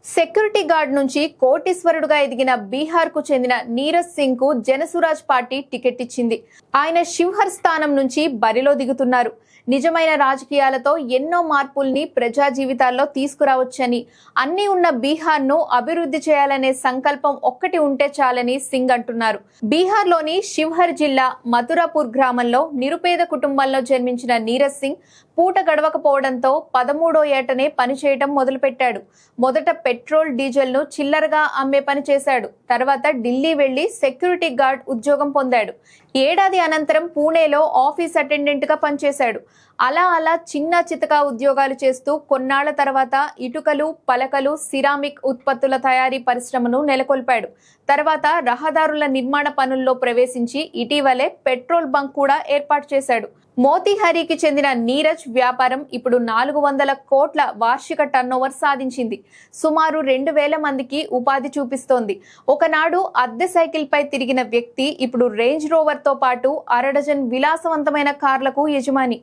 Security guard నుంచి కోటీశ్వరుడుగా ఎదిగిన బీహార్ కు చెందిన నీరజ్ సింగ్ కు జనసురాజ్ పార్టీ టికెట్ ఇచ్చింది. ఆయన శివహర్ స్థానం నుంచి బరిలో దిగుతున్నారు. నిజమైన రాజకీయాలతో ఎన్నో మార్పుల్ని ప్రజా జీవితాల్లో తీసుకురావచ్చని, అన్ని ఉన్న బీహార్ ను అభివృద్ధి చేయాలనే సంకల్పం ఒక్కటి ఉంటే చాలని సింగ్ అంటున్నారు. బీహార్ లోని శివహర్ జిల్లా మథురాపూర్ గ్రామంలో నిరుపేద కుటుంబంలో జన్మించిన నీరజ్ సింగ్ పూట గడవకపోవడంతో 13వ ఏటనే పనిచేయడం మొదలుపెట్టాడు. మొదట పెట్రోల్ డీజిల్ ను చిల్లరగా అమ్మే పని చేశాడు. తర్వాత ఢిల్లీ వెళ్లి సెక్యూరిటీ గార్డ్ ఉద్యోగం పొందాడు. ఏడాది అనంతరం పూణేలో ఆఫీస్ అటెండెంట్ గా పనిచేశాడు. అలా చిన్న చితకా ఉద్యోగాలు చేస్తూ కొన్నాళ్ల తర్వాత ఇటుకలు, పలకలు, సిరామిక్ ఉత్పత్తుల తయారీ పరిశ్రమను నెలకొల్పాడు. తర్వాత రహదారుల నిర్మాణ పనుల్లో ప్రవేశించి ఇటీవలే పెట్రోల్ బంక్ కూడా ఏర్పాటు చేశాడు. మోతీహారీకి చెందిన నీరజ్ వ్యాపారం ఇప్పుడు 400 కోట్ల వార్షిక టర్నోవర్ సాధించింది. సుమారు 2000 మందికి ఉపాధి చూపిస్తోంది. ఒకనాడు అద్దె సైకిల్ పై తిరిగిన వ్యక్తి ఇప్పుడు రేంజ్ రోవర్ తో పాటు 1/2 డజన్ విలాసవంతమైన కార్లకు యజమాని.